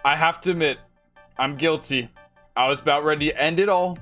I have to admit, I'm guilty. I was about ready to end it all,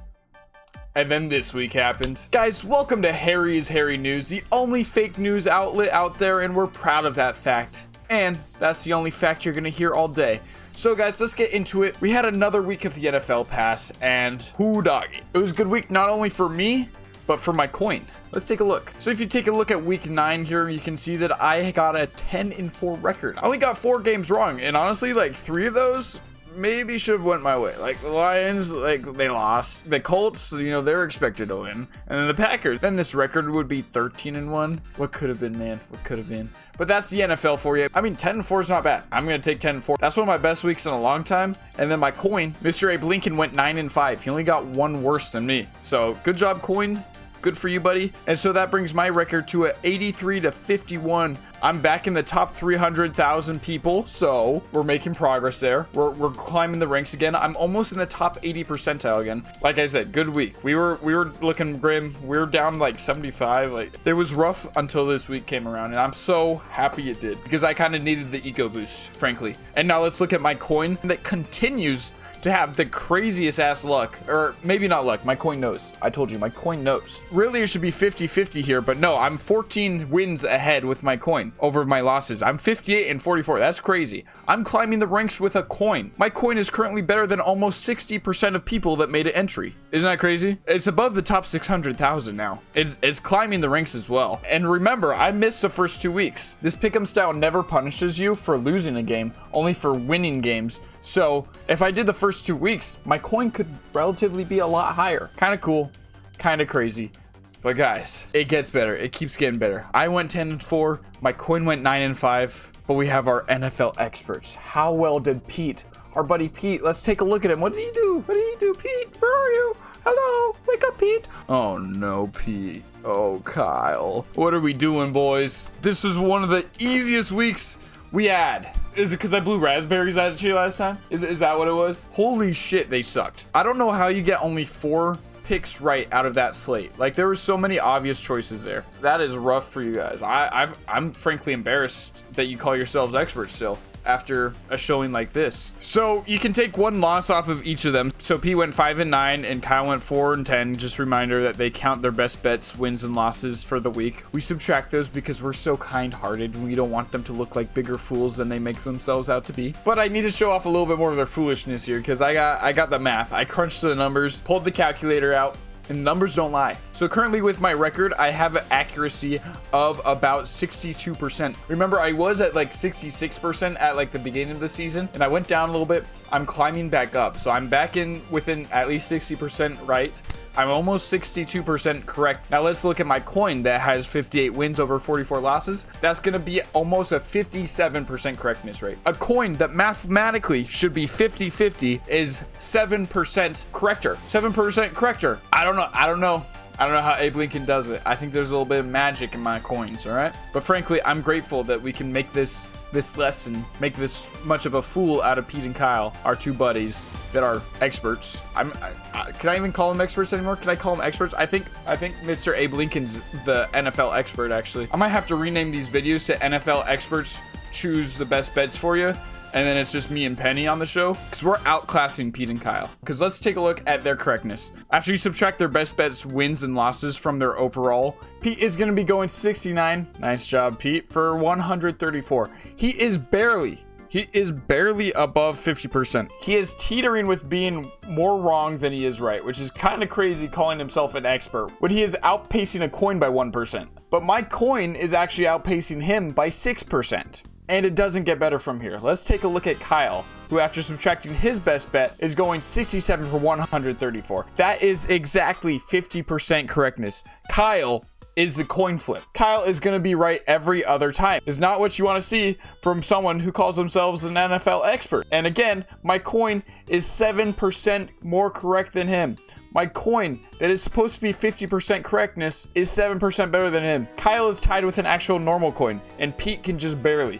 and then this week happened. Guys, welcome to Harry's Harry News, the only fake news outlet out there, and we're proud of that fact. And that's the only fact you're gonna hear all day. So guys, let's get into it. We had another week of the NFL pass, and whoo doggy. It was a good week not only for me, but for my coin. Let's take a look. So if you take a look at week 9 here, you can see that I got a 10-4 record. I only got 4 games wrong, and honestly, like 3 of those maybe should have went my way. Like the Lions, like they lost. The Colts, you know, they're expected to win. And then the Packers. Then this record would be 13-1. What could have been, man? What could have been? But that's the NFL for you. I mean, 10-4 is not bad. I'm going to take 10-4. That's one of my best weeks in a long time. And then my coin, Mr. Abe Lincoln, went 9-5. He only got 1 worse than me. So good job, coin. Good for you, buddy. And so that brings my record to a 83-51. I'm back in the top 300,000 people, so we're making progress there. We're climbing the ranks again. I'm almost in the top 80 percentile again. Like I said, good week. We were looking grim. We were down like 75. Like it was rough until this week came around, and I'm so happy it did because I kind of needed the ego boost, frankly. And now let's look at my coin that continues to have the craziest ass luck, or maybe not luck. My coin knows. I told you, my coin knows. Really, it should be 50-50 here, but no, I'm 14 wins ahead with my coin over my losses. I'm 58-44. That's crazy. I'm climbing the ranks with a coin. My coin is currently better than almost 60% of people that made an entry. Isn't that crazy? It's above the top 600,000 now. It's climbing the ranks as well. And remember, I missed the first 2 weeks. This pick'em style never punishes you for losing a game, only for winning games. So if I did the first 2 weeks, my coin could relatively be a lot higher. Kind of cool, kind of crazy. But guys, it gets better. It keeps getting better. I went 10-4. My coin went 9-5. But we have our NFL experts. How well did Pete, our buddy Pete, let's take a look at him. What did he do? What did he do, Pete? Where are you? Hello, wake up, Pete. Oh no, Pete. Oh, Kyle. What are we doing, boys? This was one of the easiest weeks we had. Is it because I blew raspberries at you last time? Is that what it was? Holy shit, they sucked. I don't know how you get only 4 picks right out of that slate. Like there were so many obvious choices there. That is rough for you guys. I'm frankly embarrassed that you call yourselves experts still after a showing like this. So you can take 1 loss off of each of them. So P went 5-9 and Kyle went 4-10. Just a reminder that they count their best bets, wins and losses for the week. We subtract those because we're so kind-hearted. We don't want them to look like bigger fools than they make themselves out to be. But I need to show off a little bit more of their foolishness here because I got the math. I crunched the numbers, pulled the calculator out, and numbers don't lie. So currently with my record, I have an accuracy of about 62%. Remember, I was at like 66% at like the beginning of the season, and I went down a little bit. I'm climbing back up. So I'm back in within at least 60% right. I'm almost 62% correct. Now let's look at my coin that has 58 wins over 44 losses. That's gonna be almost a 57% correctness rate. A coin that mathematically should be 50-50 is 7% corrector. 7% corrector. I don't know how Abe Lincoln does it. I think there's a little bit of magic in my coins, all right? But frankly, I'm grateful that we can make this lesson, make this much of a fool out of Pete and Kyle, our 2 buddies that are experts. Can I even call them experts anymore? Can I call them experts? I think Mr. Abe Lincoln's the NFL expert, actually. I might have to rename these videos to NFL experts choose the best bets for you. And then it's just me and Penny on the show because we're outclassing Pete and Kyle. Because let's take a look at their correctness. After you subtract their best bets, wins, and losses from their overall, Pete is going to be going 69. Nice job, Pete, for 134. He is barely above 50%. He is teetering with being more wrong than he is right, which is kind of crazy calling himself an expert when he is outpacing a coin by 1%. But my coin is actually outpacing him by 6%. And it doesn't get better from here. Let's take a look at Kyle, who after subtracting his best bet is going 67 for 134. That is exactly 50% correctness. Kyle is the coin flip. Kyle is going to be right every other time. Is not what you want to see from someone who calls themselves an NFL expert. And again, my coin is 7% more correct than him. My coin that is supposed to be 50% correctness is 7% better than him. Kyle is tied with an actual normal coin, and Pete can just barely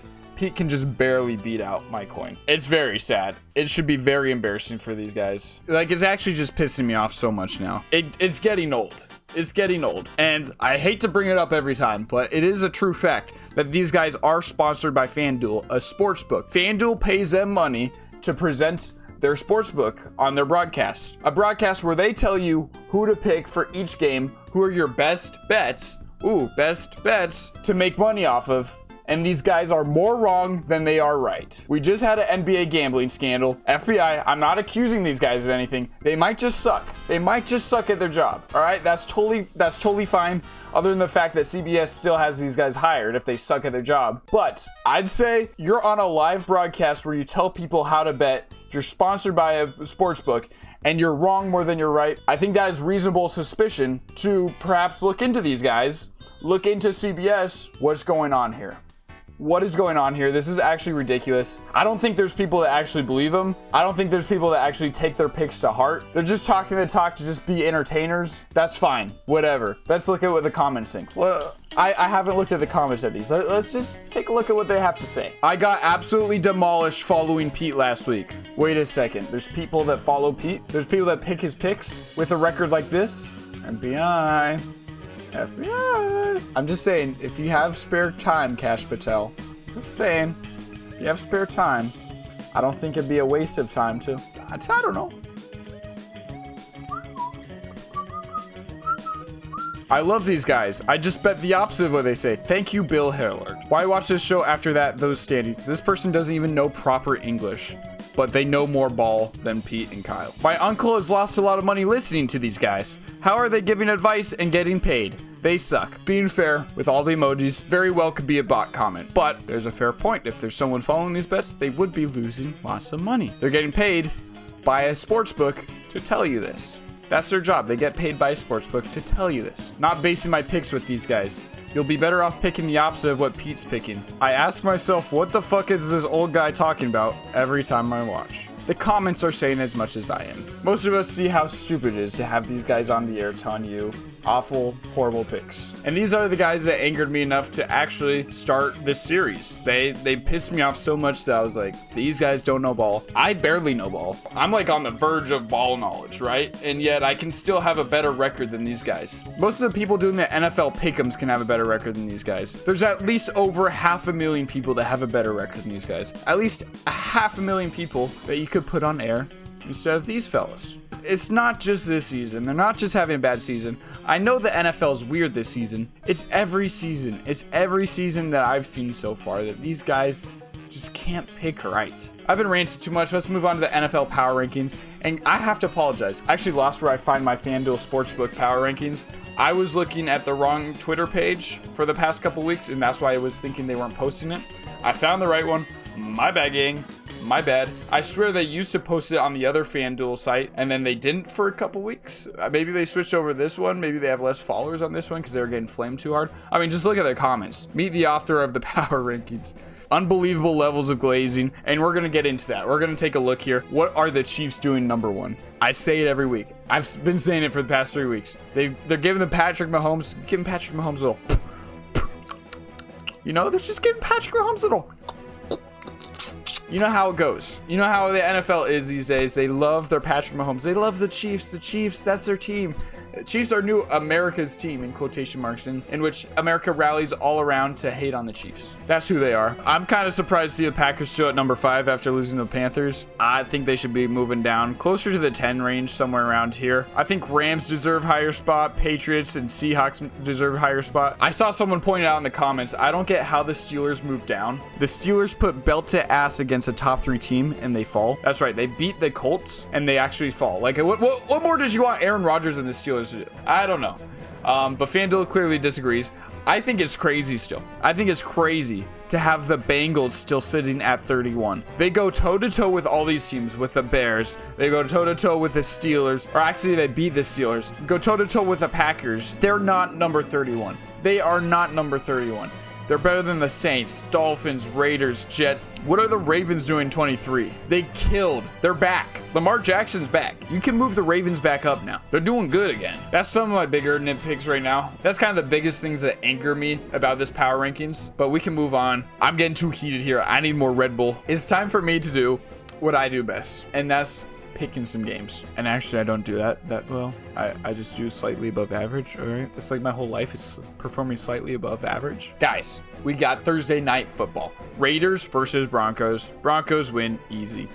beat out my coin. It's very sad. It should be very embarrassing for these guys. Like, it's actually just pissing me off so much now. It's getting old. It's getting old. And I hate to bring it up every time, but it is a true fact that these guys are sponsored by FanDuel, a sports book. FanDuel pays them money to present their sportsbook on their broadcast. A broadcast where they tell you who to pick for each game, who are your best bets, to make money off of. And these guys are more wrong than they are right. We just had an NBA gambling scandal. FBI, I'm not accusing these guys of anything. They might just suck. They might just suck at their job. All right, that's totally fine. Other than the fact that CBS still has these guys hired if they suck at their job. But I'd say you're on a live broadcast where you tell people how to bet. You're sponsored by a sportsbook, and you're wrong more than you're right. I think that is reasonable suspicion to perhaps look into these guys, look into CBS. What's going on here? What is going on here? This is actually ridiculous. I don't think there's people that actually believe them. I don't think there's people that actually take their picks to heart. They're just talking the talk to just be entertainers. That's fine. Whatever. Let's look at what the comments think. Well, I haven't looked at the comments of these. Let's just take a look at what they have to say. I got absolutely demolished following Pete last week. Wait a second. There's people that follow Pete. There's people that pick his picks with a record like this. FBI. I'm just saying, if you have spare time, Cash Patel, just saying, if you have spare time, I don't think it'd be a waste of time to, I don't know. I love these guys. I just bet the opposite of what they say. Thank you, Bill Herlard. Why watch this show after those standings? This person doesn't even know proper English, but they know more ball than Pete and Kyle. My uncle has lost a lot of money listening to these guys. How are they giving advice and getting paid? They suck. Being fair, with all the emojis, very well could be a bot comment. But there's a fair point. If there's someone following these bets, they would be losing lots of money. They're getting paid by a sportsbook to tell you this. That's their job. They get paid by a sportsbook to tell you this. Not basing my picks with these guys. You'll be better off picking the opposite of what Pete's picking. I ask myself, what the fuck is this old guy talking about every time I watch? The comments are saying as much as I am. Most of us see how stupid it is to have these guys on the air telling you awful, horrible picks. And these are the guys that angered me enough to actually start this series. They pissed me off so much that I was like, these guys don't know ball. I barely know ball. I'm like on the verge of ball knowledge, right? And yet I can still have a better record than these guys. Most of the people doing the NFL pick'ems can have a better record than these guys. There's at least over 500,000 people that have a better record than these guys. At least 500,000 people that you could put on air instead of these fellas. It's not just this season. They're not just having a bad season. I know the NFL's weird this season. It's every season. It's every season that I've seen so far that these guys just can't pick right. I've been ranting too much. Let's move on to the NFL power rankings. And I have to apologize. I actually lost where I find my FanDuel Sportsbook power rankings. I was looking at the wrong Twitter page for the past couple weeks, and that's why I was thinking they weren't posting it. I found the right one. My bad, gang. My bad. I swear they used to post it on the other FanDuel site, and then they didn't for a couple weeks. Maybe they switched over to this one. Maybe they have less followers on this one because they were getting flamed too hard. I mean, just look at their comments. Meet the author of the power rankings. Unbelievable levels of glazing, and we're going to get into that. We're going to take a look here. What are the Chiefs doing number one? I say it every week. I've been saying it for the past 3 weeks. They're giving Patrick Mahomes a little... You know, they're just giving Patrick Mahomes a little... You know how it goes. You know how the NFL is these days. They love their Patrick Mahomes. They love the Chiefs. The Chiefs, that's their team. Chiefs are new America's team, in quotation marks, in which America rallies all around to hate on the Chiefs. That's who they are. I'm kind of surprised to see the Packers still at number 5 after losing to the Panthers. I think they should be moving down closer to the 10 range, somewhere around here. I think Rams deserve higher spot. Patriots and Seahawks deserve higher spot. I saw someone point out in the comments, I don't get how the Steelers moved down. The Steelers put belt to ass against a top 3 team and they fall. That's right. They beat the Colts and they actually fall. Like, what more does you want Aaron Rodgers and the Steelers to do? I don't know. But FanDuel clearly disagrees. I think it's crazy still. I think it's crazy to have the Bengals still sitting at 31. They go toe-to-toe with all these teams, with the Bears. They go toe-to-toe with the Steelers. Or actually, they beat the Steelers. Go toe-to-toe with the Packers. They're not number 31. They are not number 31. They're better than the Saints, Dolphins, Raiders, Jets. What are the Ravens doing 23? They killed. They're back. Lamar Jackson's back. You can move the Ravens back up now. They're doing good again. That's some of my bigger nitpicks right now. That's kind of the biggest things that anger me about this power rankings, but we can move on. I'm getting too heated here. I need more Red Bull. It's time for me to do what I do best, and that's picking some games. And actually, I don't do that well. I just do slightly above average. All right, that's like my whole life is performing slightly above average. Guys, we got Thursday night football. Raiders versus Broncos. Broncos win easy.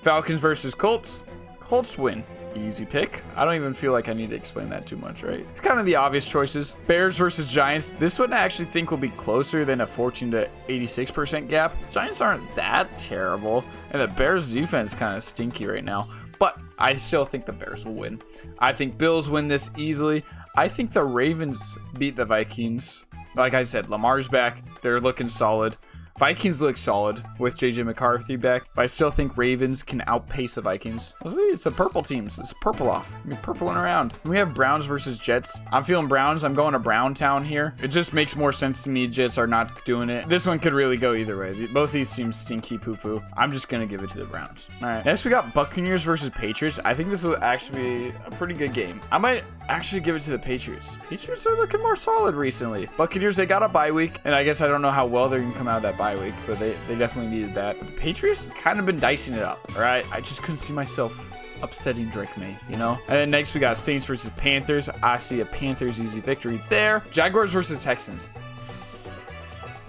Falcons versus Colts. Colts win. Easy pick. I don't even feel like I need to explain that too much, right? It's kind of the obvious choices. Bears versus Giants. This one I actually think will be closer than a 14 to 86% gap. Giants aren't that terrible, and the Bears defense is kind of stinky right now, but I still think the Bears will win. I think Bills win this easily. I think the Ravens beat the Vikings. Like I said, Lamar's back. They're looking solid. Vikings look solid with JJ McCarthy back, but I still think Ravens can outpace the Vikings. It's the purple teams. It's purple off. I mean, purpling around. We have Browns versus Jets. I'm feeling Browns. I'm going to Brown Town here. It just makes more sense to me. Jets are not doing it. This one could really go either way. Both these seem stinky poo-poo. I'm just going to give it to the Browns. All right. Next, we got Buccaneers versus Patriots. I think this will actually be a pretty good game. I might actually give it to the Patriots. Patriots are looking more solid recently. Buccaneers, they got a bye week, and I guess I don't know how well they're going to come out of that bye week, but they definitely needed that. But the Patriots kind of been dicing it up, all right? I just couldn't see myself upsetting Drake May, you know? And then next we got Saints versus Panthers. I see a Panthers easy victory there. Jaguars versus Texans.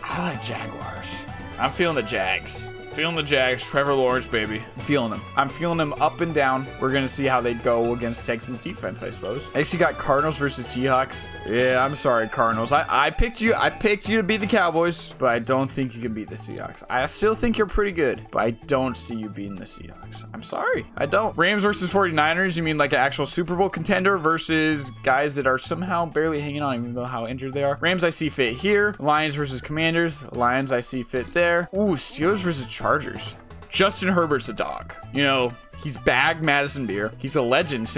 I like Jaguars. I'm feeling the Jags. Feeling the Jags. Trevor Lawrence, baby. I'm feeling them. I'm feeling them up and down. We're going to see how they go against Texans defense, I suppose. Next, you got Cardinals versus Seahawks. Yeah, I'm sorry, Cardinals. I picked you. I picked you to beat the Cowboys, but I don't think you can beat the Seahawks. I still think you're pretty good, but I don't see you beating the Seahawks. I'm sorry. I don't. Rams versus 49ers. You mean like an actual Super Bowl contender versus guys that are somehow barely hanging on, even though how injured they are. Rams, I see fit here. Lions versus Commanders. Lions, I see fit there. Ooh, Steelers versus Chargers. Justin Herbert's a dog. You know, he's bagged Madison Beer. He's a legend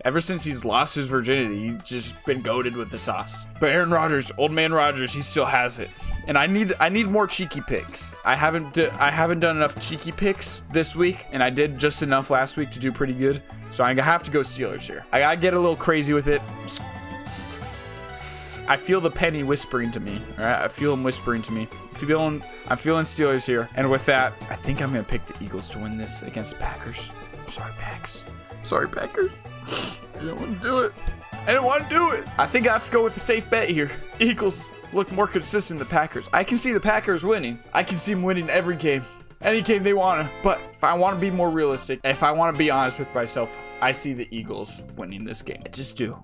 ever since he's lost his virginity. He's just been goated with the sauce. But Aaron Rodgers, old man Rodgers, he still has it. And I need more cheeky picks. I haven't done enough cheeky picks this week, and I did just enough last week to do pretty good. So I have to go Steelers here. I gotta get a little crazy with it. I feel the penny whispering to me. All right, I feel him whispering to me. I'm feeling Steelers here. And with that, I think I'm gonna pick the Eagles to win this against the Packers. I'm sorry, Packs. Sorry, Packers. I didn't want to do it. I didn't want to do it. I think I have to go with a safe bet here. Eagles look more consistent than the Packers. I can see the Packers winning. I can see them winning every game. Any game they want to. But if I want to be more realistic, if I want to be honest with myself, I see the Eagles winning this game. I just do.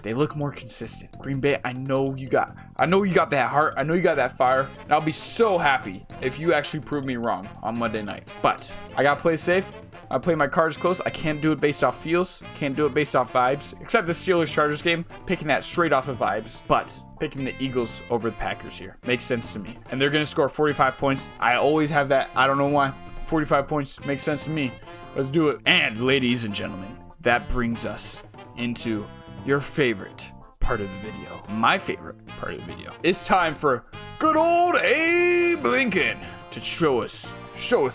They look more consistent. Green Bay, I know you got that heart. I know you got that fire. And I'll be so happy if you actually prove me wrong on Monday night. But I got to play safe. I play my cards close. I can't do it based off feels. Can't do it based off vibes. Except the Steelers-Chargers game. Picking that straight off of vibes. But picking the Eagles over the Packers here makes sense to me. And they're going to score 45 points. I always have that. I don't know why. 45 points makes sense to me. Let's do it. And ladies and gentlemen, that brings us into your favorite part of the video. My favorite part of the video. It's time for good old Abe Lincoln to show us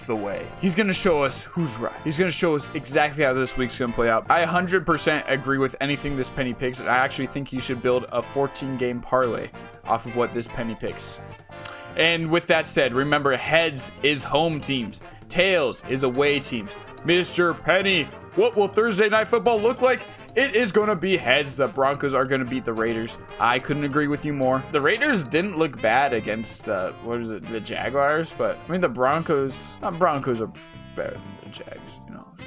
the way. He's going to show us who's right. He's going to show us exactly how this week's going to play out. I 100% agree with anything this penny picks, and I actually think you should build a 14-game parlay off of what this penny picks. And with that said, remember, heads is home teams. Tails is away teams. Mr. Penny, what will Thursday Night Football look like? It is going to be heads. The Broncos are going to beat the Raiders. I couldn't agree with you more. The Raiders didn't look bad against the Jaguars, but I mean the Broncos are better than the Jags, you know. So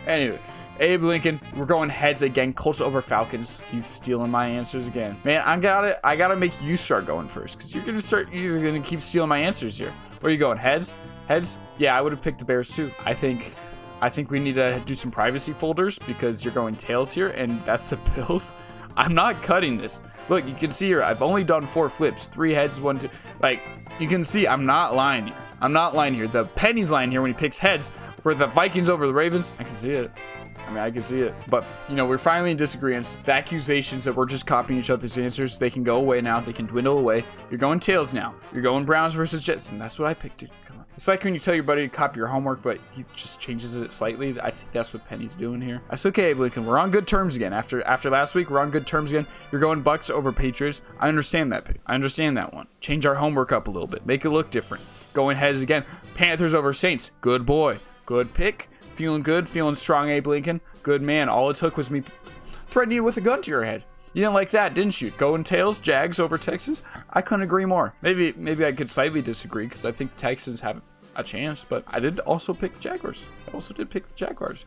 anyway, Abe Lincoln, we're going heads again. Colts over Falcons. He's stealing my answers again. Man, I gotta make you start going first, because you're gonna keep stealing my answers here. Where are you going? Heads? Heads? Yeah, I would have picked the Bears too. I think we need to do some privacy folders because you're going tails here, and that's the Bills. I'm not cutting this. Look, you can see here, I've only done 4 flips, 3 heads, 1, 2. Like, you can see I'm not lying here. I'm not lying here. The penny's lying here when he picks heads for the Vikings over the Ravens. I can see it. I can see it. But, you know, we're finally in disagreements. The accusations that we're just copying each other's answers, they can go away now. They can dwindle away. You're going tails now. You're going Browns versus Jets, and that's what I picked, dude. Come on. It's like when you tell your buddy to copy your homework, but he just changes it slightly. I think that's what Penny's doing here. That's okay, Lincoln. We're on good terms again. After last week, we're on good terms again. You're going Bucks over Patriots. I understand that pick. I understand that one. Change our homework up a little bit. Make it look different. Going heads again. Panthers over Saints. Good boy. Good pick. Feeling good. Feeling strong, Abe Lincoln. Good man. All it took was me threatening you with a gun to your head. You didn't like that, didn't you? Going tails, Jags over Texans. I couldn't agree more. Maybe I could slightly disagree because I think the Texans have a chance, but I did also pick the Jaguars.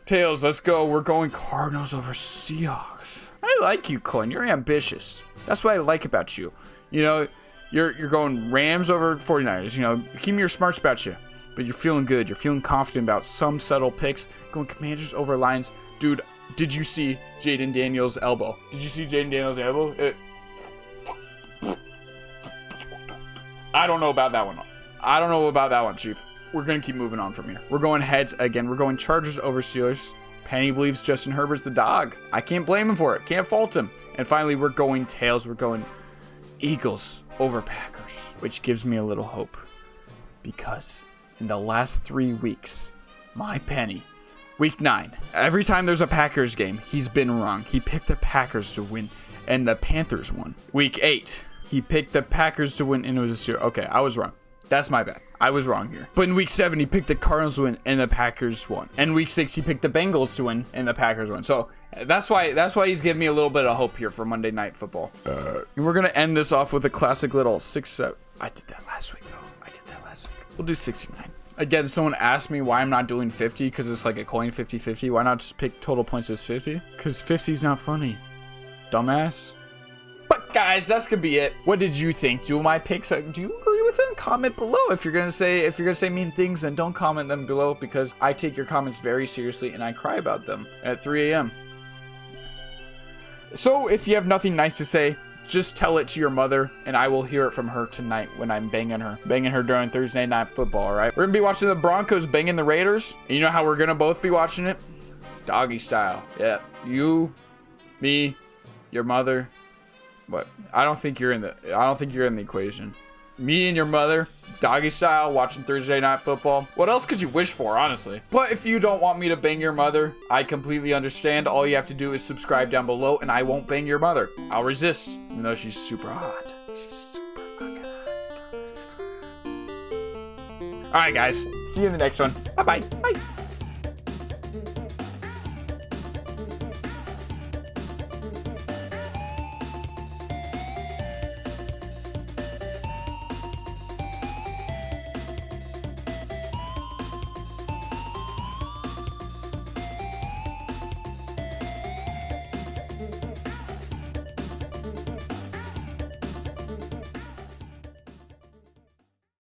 Tails, let's go. We're going Cardinals over Seahawks. I like you, Coin. You're ambitious. That's what I like about you. You know, you're going Rams over 49ers. You know, keep your smarts about you, but you're feeling good. You're feeling confident about some subtle picks. Going Commanders over Lions. Dude, did you see Jaden Daniels' elbow? I don't know about that one, Chief. We're going to keep moving on from here. We're going heads again. We're going Chargers over Steelers. Penny believes Justin Herbert's the dog. I can't blame him for it. Can't fault him. And finally, we're going tails. We're going Eagles over Packers, which gives me a little hope. Because in the last 3 weeks, my Penny, week 9, every time there's a Packers game, he's been wrong. He picked the Packers to win, and the Panthers won. Week 8, he picked the Packers to win, and it was a 0. Okay, I was wrong. That's my bad. I was wrong here. But in week 7, he picked the Cardinals to win, and the Packers won. And week 6, he picked the Bengals to win, and the Packers won. So that's why he's giving me a little bit of hope here for Monday Night Football. And we're gonna end this off with a classic little 6-7. I did that last week, though. We'll do 69. Again, someone asked me why I'm not doing 50, because it's like a coin 50-50. Why not just pick total points as 50? Because 50 is not funny. Dumbass. But guys, that's gonna be it. What did you think? Do my picks? Do you agree with them? Comment below. If you're gonna say mean things, then don't comment them below, because I take your comments very seriously and I cry about them at 3 a.m. So if you have nothing nice to say, just tell it to your mother, and I will hear it from her tonight when I'm banging her during Thursday Night Football. All right, we're gonna be watching the Broncos banging the Raiders. And you know how we're gonna both be watching it? Doggy style. Yeah, you, me, your mother. What? I don't think you're in the equation. Me and your mother, doggy style, watching Thursday Night Football. What else could you wish for, honestly? But if you don't want me to bang your mother, I completely understand. All you have to do is subscribe down below, and I won't bang your mother. I'll resist, even though she's super hot. She's super fucking hot. All right, guys. See you in the next one. Bye-bye. Bye.